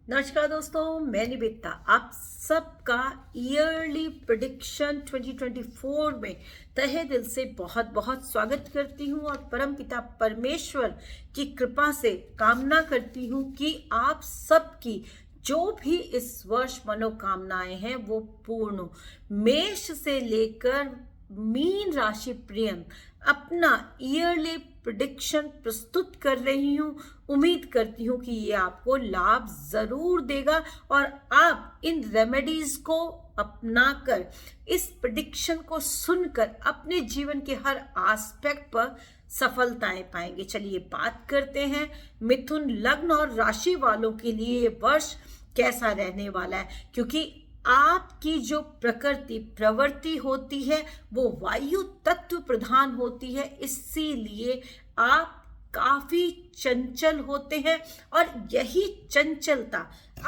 नमस्कार दोस्तों, मैं निवेदिता आप सबका ईयरली प्रेडिक्शन 2024 में तहे दिल से बहुत बहुत स्वागत करती हूँ और परमपिता परमेश्वर की कृपा से कामना करती हूँ कि आप सबकी जो भी इस वर्ष मनोकामनाएं हैं वो पूर्ण हो। मेष से लेकर मीन राशि पर्यंत अपना ईयरली प्रेडिक्शन प्रस्तुत कर रही हूँ। उम्मीद करती हूँ कि ये आपको लाभ जरूर देगा और आप इन रेमेडीज को अपनाकर इस प्रेडिक्शन को सुनकर अपने जीवन के हर एस्पेक्ट पर सफलताएं पाएंगे। चलिए बात करते हैं मिथुन लग्न और राशि वालों के लिए ये वर्ष कैसा रहने वाला है, क्योंकि आपकी जो प्रवृत्ति होती है वो वायु तत्व प्रधान होती है, इसीलिए आप काफी चंचल होते हैं और यही चंचलता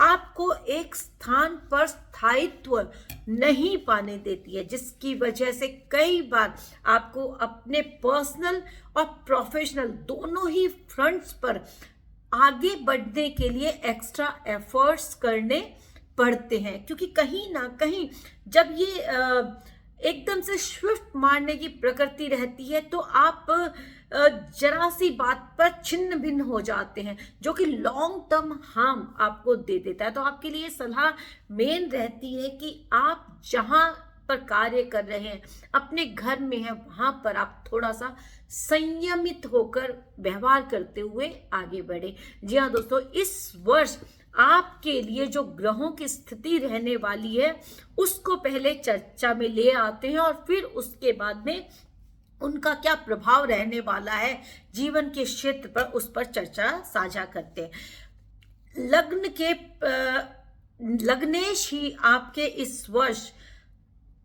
आपको एक स्थान पर स्थायित्व नहीं पाने देती है, जिसकी वजह से कई बार आपको अपने पर्सनल और प्रोफेशनल दोनों ही फ्रंट्स पर आगे बढ़ने के लिए एक्स्ट्रा एफर्ट्स करने पढ़ते हैं। क्योंकि कहीं ना कहीं जब ये एकदम से स्विफ्ट मारने की प्रकृति रहती है तो आप जरा सी बात पर छिन्न भिन्न हो जाते हैं, जो कि लॉन्ग टर्म हार्म आपको दे देता है। तो आपके लिए सलाह मेन रहती है कि आप जहां पर कार्य कर रहे हैं, अपने घर में है, वहां पर आप थोड़ा सा संयमित होकर व्यवहार करते हुए आगे बढ़े। जी हाँ दोस्तों, इस वर्ष आपके लिए जो ग्रहों की स्थिति रहने वाली है उसको पहले चर्चा में ले आते हैं और फिर उसके बाद में उनका क्या प्रभाव रहने वाला है जीवन के क्षेत्र पर, उस पर चर्चा साझा करते हैं। लग्नेश ही आपके इस वर्ष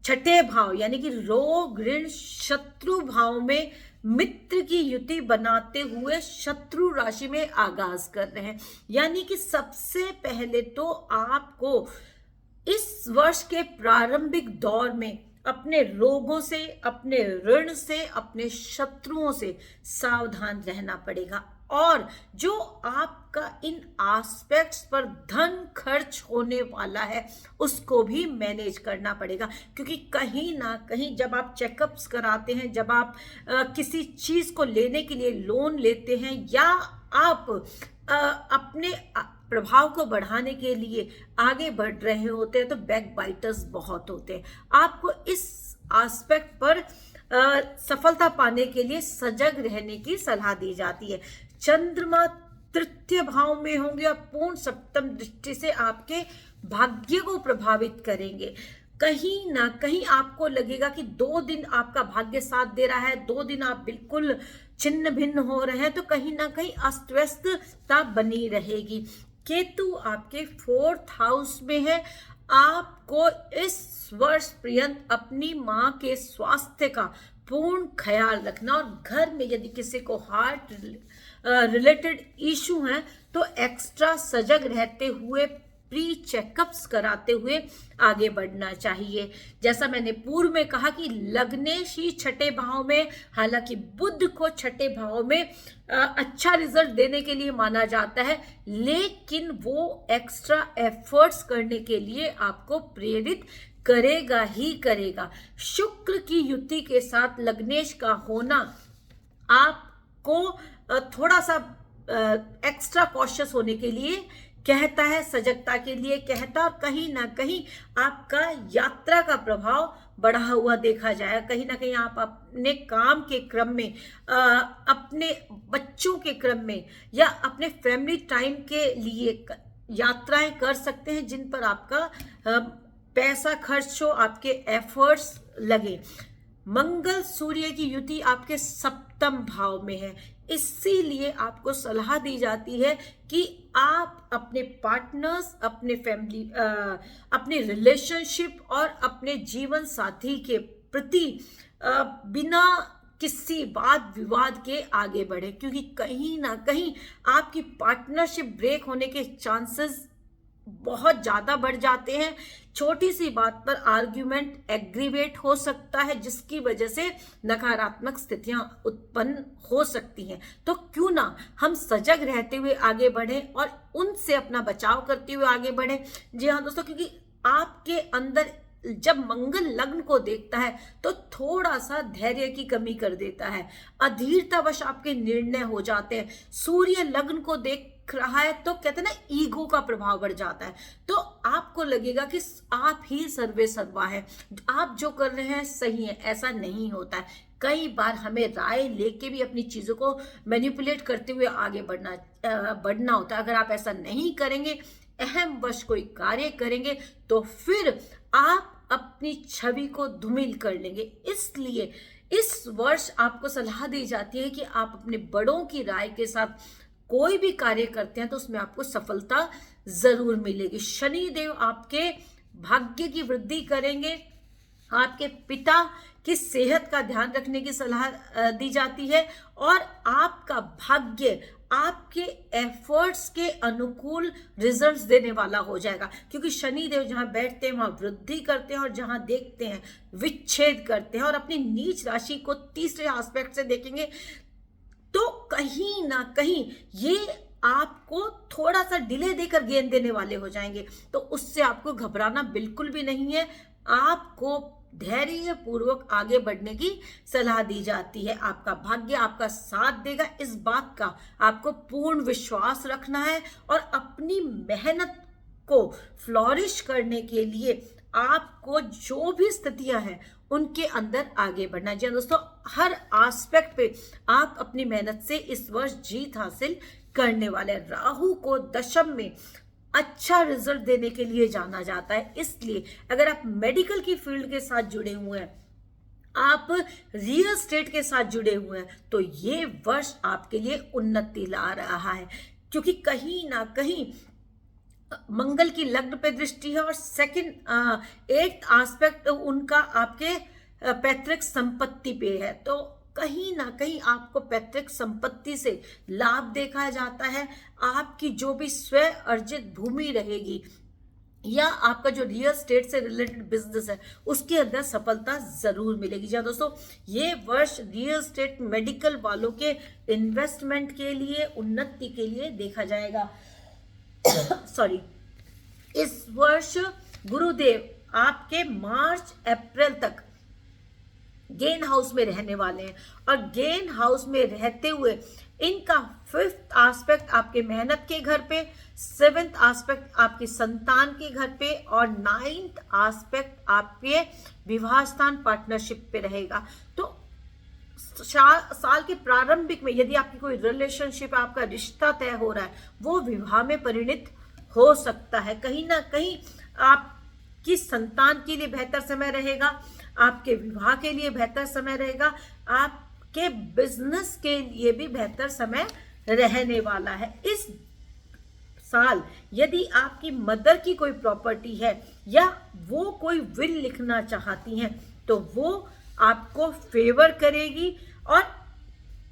छठे भाव यानी कि रोग ऋण शत्रु भाव में मित्र की युति बनाते हुए शत्रु राशि में आगाज कर रहे हैं। यानी कि सबसे पहले तो आपको इस वर्ष के प्रारंभिक दौर में अपने रोगों से, अपने ऋण से, अपने शत्रुओं से सावधान रहना पड़ेगा और जो आपका इन एस्पेक्ट्स पर धन खर्च होने वाला है उसको भी मैनेज करना पड़ेगा। क्योंकि कहीं ना कहीं जब आप चेकअप्स कराते हैं, जब आप किसी चीज को लेने के लिए लोन लेते हैं या आप अपने प्रभाव को बढ़ाने के लिए आगे बढ़ रहे होते हैं, तो बैक बाइटर्स बहुत होते हैं। आपको इस एस्पेक्ट पर सफलता पाने के लिए सजग रहने की सलाह दी जाती है। चंद्रमा तृतीय भाव में होंगे और पूर्ण सप्तम दृष्टि से आपके भाग्य को प्रभावित करेंगे। कहीं ना कहीं आपको लगेगा कि 2 दिन आपका भाग्य साथ दे रहा है, 2 दिन आप बिल्कुल छिन्न भिन्न हो रहे हैं, तो कहीं ना कहीं अस्त व्यस्तता बनी रहेगी। केतु आपके 4th हाउस में है। आपको इस वर्ष पर्यंत अपनी माँ के स्वास्थ्य का पूर्ण ख्याल रखना और घर में यदि किसी को हार्ट रिलेटेड इशू हैं तो एक्स्ट्रा सजग रहते हुए प्री चेकअप्स कराते हुए आगे बढ़ना चाहिए। जैसा मैंने पूर्व में कहा कि लग्नेश ही छठे भाव में, हालांकि बुध को छठे भाव में अच्छा रिजल्ट देने के लिए माना जाता है, लेकिन वो एक्स्ट्रा एफर्ट्स करने के लिए आपको प्रेरित करेगा ही करेगा। शुक्र की युति के साथ लग्नेश का होना आपको थोड़ा सा एक्स्ट्रा कॉशियस होने के लिए कहता है, सजगता के लिए कहता, और कहीं ना कहीं आपका यात्रा का प्रभाव बढ़ा हुआ देखा जाएगा। कहीं ना कहीं आप अपने काम के क्रम में, अपने बच्चों के क्रम में या अपने फैमिली टाइम के लिए यात्राएं कर सकते हैं जिन पर आपका पैसा खर्च हो, आपके एफर्ट्स लगे। मंगल सूर्य की युति आपके सप्तम भाव में है, इसीलिए आपको सलाह दी जाती है कि आप अपने पार्टनर्स, अपने फैमिली, अपने रिलेशनशिप और अपने जीवन साथी के प्रति बिना किसी वाद विवाद के आगे बढ़े, क्योंकि कहीं ना कहीं आपकी पार्टनरशिप ब्रेक होने के चांसेस बहुत ज्यादा बढ़ जाते हैं। छोटी सी बात पर आर्ग्यूमेंट एग्रीवेट हो सकता है, जिसकी वजह से नकारात्मक स्थितियां उत्पन्न हो सकती हैं। तो क्यों ना हम सजग रहते हुए आगे बढ़ें और उनसे अपना बचाव करते हुए आगे बढ़ें। जी हाँ दोस्तों, क्योंकि आपके अंदर जब मंगल लग्न को देखता है तो थोड़ा सा धैर्य की कमी कर देता है, अधीरतावश आपके निर्णय हो जाते हैं। सूर्य लग्न को देख रहा है तो कहते हैं ना, ईगो का प्रभाव बढ़ जाता है। तो आपको लगेगा कि आप ही सर्वे सर्वा है, आप जो कर रहे हैं सही है। ऐसा नहीं होता है। कई बार हमें राय लेके भी अपनी चीजों को मैनिपुलेट करते हुए आगे बढ़ना होता है। अगर आप ऐसा नहीं करेंगे, अहम वश कोई कार्य करेंगे, तो फिर आप अपनी छवि को धूमिल कर लेंगे। इसलिए इस वर्ष आपको सलाह दी जाती है कि आप अपने बड़ों की राय के साथ कोई भी कार्य करते हैं तो उसमें आपको सफलता जरूर मिलेगी। शनि देव आपके भाग्य की वृद्धि करेंगे। आपके पिता की सेहत का ध्यान रखने की सलाह दी जाती है और आपका भाग्य आपके एफर्ट्स के अनुकूल रिजल्ट्स देने वाला हो जाएगा, क्योंकि शनि देव जहां बैठते हैं वहां वृद्धि करते हैं और जहां देखते हैं विच्छेद करते हैं। और अपनी नीच राशि को तीसरे एस्पेक्ट से देखेंगे तो कहीं ना कहीं ये आपको थोड़ा सा डिले देकर गेंद देने वाले हो जाएंगे। तो उससे आपको घबराना बिल्कुल भी नहीं है। आपको धैर्य पूर्वक आगे बढ़ने की सलाह दी जाती है। आपका भाग्य आपका साथ देगा, इस बात का आपको पूर्ण विश्वास रखना है और अपनी मेहनत को फ्लॉरिश करने के लिए आपको जो भी स्थितियां हैं उनके अंदर आगे बढ़ना चाहिए। दोस्तों, हर एस्पेक्ट पे आप अपनी मेहनत से इस वर्ष जीत हासिल करने वाले हैं। राहु को दशम में अच्छा रिजल्ट देने के लिए जाना जाता है। इसलिए अगर आप मेडिकल की फील्ड के साथ जुड़े हुए हैं, आप रियल एस्टेट के साथ जुड़े हुए हैं, तो ये वर्ष आपके लिए उन्नति ला रहा है, क्योंकि कहीं ना कहीं मंगल की लग्न पे दृष्टि है और सेकंड एट्थ एस्पेक्ट उनका आपके पैतृक संपत्ति पे है। तो कहीं ना कहीं आपको पैतृक संपत्ति से लाभ देखा जाता है। आपकी जो भी स्व अर्जित भूमि रहेगी या आपका जो रियल स्टेट से रिलेटेड बिजनेस है उसके अंदर सफलता जरूर मिलेगी। जी दोस्तों, ये वर्ष रियल स्टेट मेडिकल वालों के इन्वेस्टमेंट के लिए, उन्नति के लिए देखा जाएगा। सॉरी, इस वर्ष गुरुदेव आपके मार्च अप्रैल तक गेन हाउस में रहने वाले हैं और गेन हाउस में रहते हुए इनका फिफ्थ एस्पेक्ट आपके मेहनत के घर पे, सेवेंथ एस्पेक्ट आपकी संतान के घर पे और नाइन्थ एस्पेक्ट आपके विवाह स्थान पार्टनरशिप पे रहेगा। तो साल के प्रारंभिक में यदि आपकी कोई रिलेशनशिप, आपका रिश्ता तय हो रहा है, वो विवाह में परिणित हो सकता है। कहीं ना कहीं आपकी संतान के लिए बेहतर समय रहेगा, आपके विवाह के लिए बेहतर समय रहेगा, आपके बिजनेस के लिए भी बेहतर समय रहने वाला है। इस साल यदि आपकी मदर की कोई प्रॉपर्टी है या वो कोई विल लिखना चाहती हैं तो वो आपको फेवर करेगी और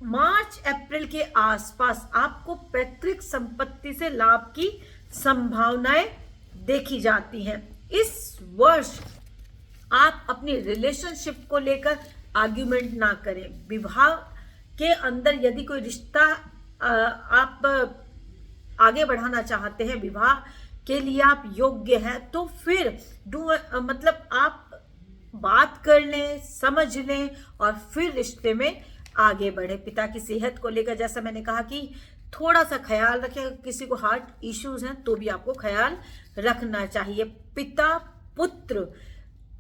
मार्च अप्रैल के आसपास आपको पैतृक संपत्ति से लाभ की संभावनाएं देखी जाती हैं। इस वर्ष आप अपनी रिलेशनशिप को लेकर आर्ग्यूमेंट ना करें। विवाह के अंदर यदि कोई रिश्ता आप आगे बढ़ाना चाहते हैं, विवाह के लिए आप योग्य हैं, तो फिर मतलब आप बात कर लें, समझ लें और फिर रिश्ते में आगे बढ़े। पिता की सेहत को लेकर जैसा मैंने कहा कि थोड़ा सा ख्याल रखें। अगर किसी को हार्ट इश्यूज हैं तो भी आपको ख्याल रखना चाहिए। पिता पुत्र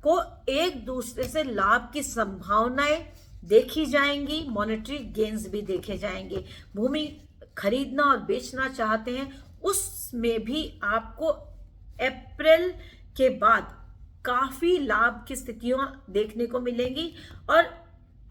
को एक दूसरे से लाभ की संभावनाएं देखी जाएंगी, मॉनेटरी गेन्स भी देखे जाएंगे। भूमि खरीदना और बेचना चाहते हैं, उसमें भी आपको अप्रैल के बाद काफी लाभ की स्थितियां देखने को मिलेंगी। और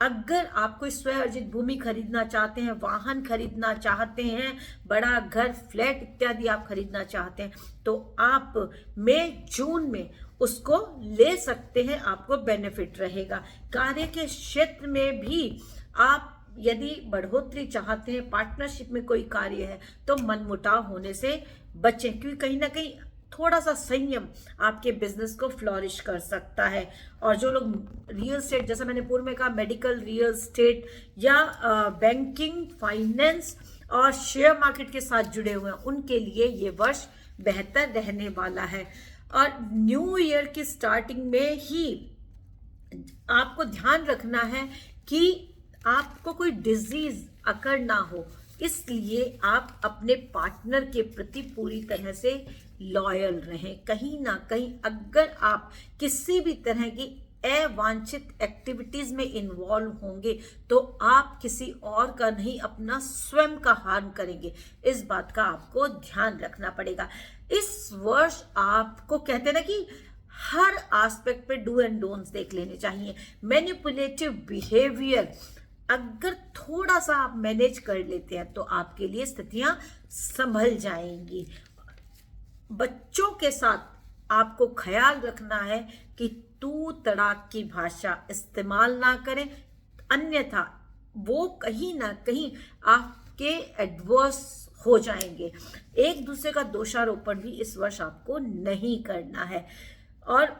अगर आप कोई स्व अर्जित भूमि खरीदना चाहते हैं, वाहन खरीदना चाहते हैं, बड़ा घर, फ्लैट इत्यादि आप खरीदना चाहते हैं, तो आप मई जून में उसको ले सकते हैं, आपको बेनिफिट रहेगा। कार्य के क्षेत्र में भी आप यदि बढ़ोतरी चाहते हैं, पार्टनरशिप में कोई कार्य है, तो मनमुटाव होने से बचें, क्योंकि कहीं ना कहीं थोड़ा सा संयम आपके बिजनेस को फ्लॉरिश कर सकता है। और जो लोग रियल एस्टेट, जैसा मैंने पूर्व में कहा, मेडिकल, रियल एस्टेट या बैंकिंग, फाइनेंस और शेयर मार्केट के साथ जुड़े हुए हैं, उनके लिए ये वर्ष बेहतर रहने वाला है। और न्यू ईयर की स्टार्टिंग में ही आपको ध्यान रखना है कि आपको कोई डिजीज अकर ना हो, इसलिए आप अपने पार्टनर के प्रति पूरी तरह से लॉयल रहें। कहीं ना कहीं अगर आप किसी भी तरह की अवांछित एक्टिविटीज में इन्वॉल्व होंगे तो आप किसी और का नहीं, अपना स्वयं का हार्म करेंगे। इस बात का आपको ध्यान रखना पड़ेगा। इस वर्ष आपको कहते हैं ना कि हर एस्पेक्ट पे डू एंड डोंट्स देख लेने चाहिए। मैनिपुलेटिव बिहेवियर अगर थोड़ा सा आप मैनेज कर लेते हैं तो आपके लिए स्थितियां संभल जाएंगी। बच्चों के साथ आपको ख्याल रखना है कि तू तड़ाक की भाषा इस्तेमाल ना करें, अन्यथा वो कहीं ना कहीं आपके एडवर्स हो जाएंगे। एक दूसरे का दोषारोपण भी इस वर्ष आपको नहीं करना है। और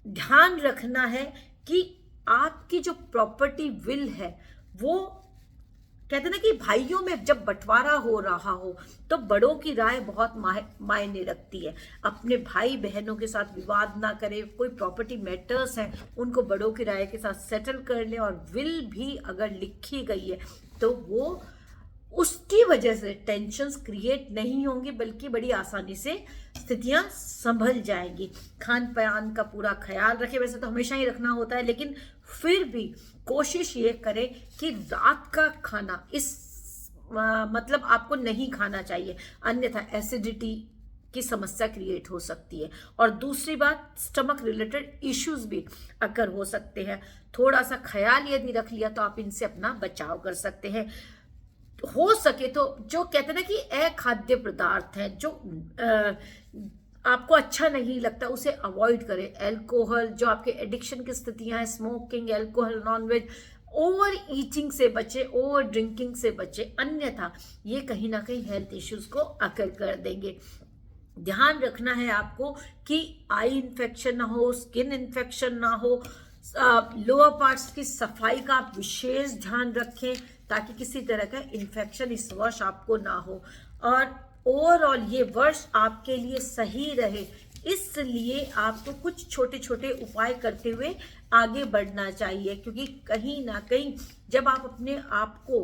ध्यान रखना है कि आपकी जो प्रॉपर्टी विल है वो कहते हैं ना कि भाइयों में जब बंटवारा हो रहा हो तो बड़ों की राय बहुत मायने रखती है। अपने भाई बहनों के साथ विवाद ना करें, कोई प्रॉपर्टी मैटर्स हैं उनको बड़ों की राय के साथ सेटल कर ले। और विल भी अगर लिखी गई है तो वो उसकी वजह से टेंशन्स क्रिएट नहीं होंगी, बल्कि बड़ी आसानी से स्थितियां संभल जाएंगी। खान पान का पूरा ख्याल रखें, वैसे तो हमेशा ही रखना होता है, लेकिन फिर भी कोशिश ये करें कि रात का खाना मतलब आपको नहीं खाना चाहिए, अन्यथा एसिडिटी की समस्या क्रिएट हो सकती है। और दूसरी बात, स्टमक रिलेटेड इश्यूज भी अगर हो सकते हैं। थोड़ा सा ख्याल यदि रख लिया तो आप इनसे अपना बचाव कर सकते हैं। हो सके तो जो कहते हैं ना कि अखाद्य पदार्थ है जो आपको अच्छा नहीं लगता उसे अवॉइड करें। अल्कोहल, जो आपके एडिक्शन की स्थितियां हैं, smoking, alcohol, nonveg, over eating से बचे, ओवर ड्रिंकिंग से बचे, अन्यथा ये कहीं ना कहीं हेल्थ इश्यूज को अकर कर देंगे। ध्यान रखना है आपको कि आई इन्फेक्शन ना हो, स्किन इन्फेक्शन ना हो। लोअर पार्ट्स की सफाई का आप विशेष ध्यान रखें ताकि किसी तरह का इन्फेक्शन इस वर्ष आपको ना हो। और ओवरऑल ये वर्ष आपके लिए सही रहे, इसलिए आपको कुछ छोटे छोटे उपाय करते हुए आगे बढ़ना चाहिए। क्योंकि कहीं ना कहीं जब आप अपने आप को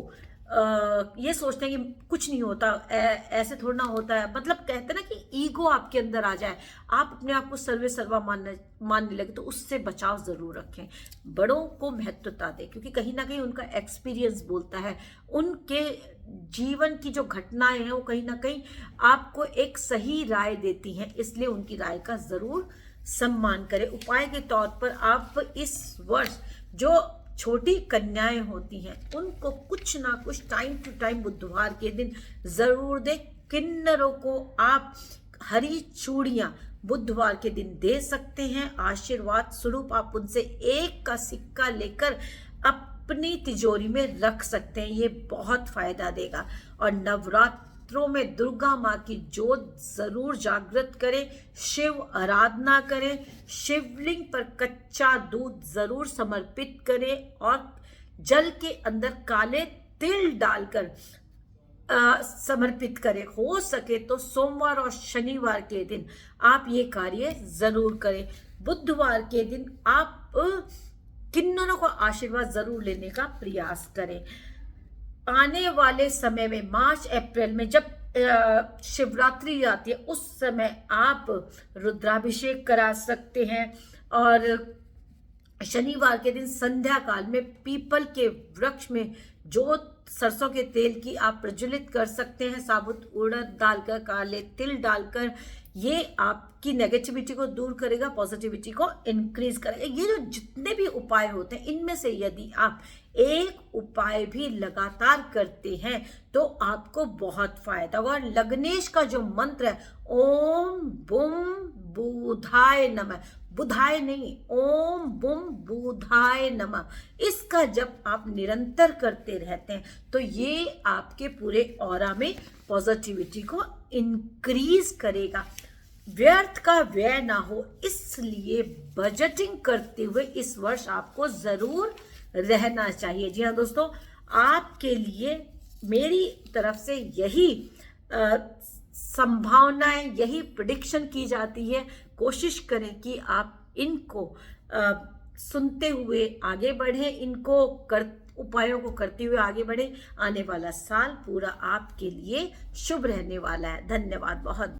ये सोचते हैं कि कुछ नहीं होता, ऐसे थोड़ा ना होता है, मतलब कहते हैं ना कि ईगो आपके अंदर आ जाए, आप अपने आप को सर्वे सर्वा मानने लगे, तो उससे बचाव जरूर रखें। बड़ों को महत्वता दें, क्योंकि कहीं ना कहीं उनका एक्सपीरियंस बोलता है, उनके जीवन की जो घटनाएं हैं वो कहीं ना कहीं आपको एक सही राय देती हैं, इसलिए उनकी राय का जरूर सम्मान करें। उपाय के तौर पर आप इस वर्ष जो छोटी कन्याएं होती हैं उनको कुछ ना कुछ टाइम टू टाइम बुधवार के दिन जरूर दे। किन्नरों को आप हरी चूड़ियां बुधवार के दिन दे सकते हैं। आशीर्वाद स्वरूप आप उनसे 1 का सिक्का लेकर अपनी तिजोरी में रख सकते हैं, ये बहुत फायदा देगा। और नवरात्रों में दुर्गा माँ की जोत जरूर जागृत करें, शिव आराधना करें, शिवलिंग पर कच्चा दूध जरूर समर्पित करें और जल के अंदर काले तिल डालकर समर्पित करें। हो सके तो सोमवार और शनिवार के दिन आप ये कार्य जरूर करें। बुधवार के दिन आप किन्नरों का आशीर्वाद जरूर लेने का प्रयास करें। आने वाले समय में मार्च अप्रैल में जब शिवरात्रि आती है उस समय आप रुद्राभिषेक करा सकते हैं। और शनिवार के दिन संध्या काल में पीपल के वृक्ष में जोत सरसों के तेल की आप प्रज्वलित कर सकते हैं, साबुत उड़द डालकर, काले तिल डालकर। ये आपकी नेगेटिविटी को दूर करेगा, पॉजिटिविटी को इंक्रीज करेगा। ये जो जितने भी उपाय होते हैं इनमें से यदि आप एक उपाय भी लगातार करते हैं तो आपको बहुत फायदा होगा। और लग्नेश का जो मंत्र है, ओम बुम बुधाय नमः, बुधाय नहीं, ओम बुम बुधाय नमः, इसका जब आप निरंतर करते रहते हैं तो ये आपके पूरे ऑरा में पॉजिटिविटी को इंक्रीज करेगा। व्यर्थ का व्यय ना हो, इसलिए बजटिंग करते हुए इस वर्ष आपको जरूर रहना चाहिए। जी हाँ दोस्तों, आपके लिए मेरी तरफ से यही संभावनाएं, यही प्रिडिक्शन की जाती है। कोशिश करें कि आप इनको सुनते हुए आगे बढ़े, इनको उपायों को करते हुए आगे बढ़े। आने वाला साल पूरा आपके लिए शुभ रहने वाला है। धन्यवाद बहुत।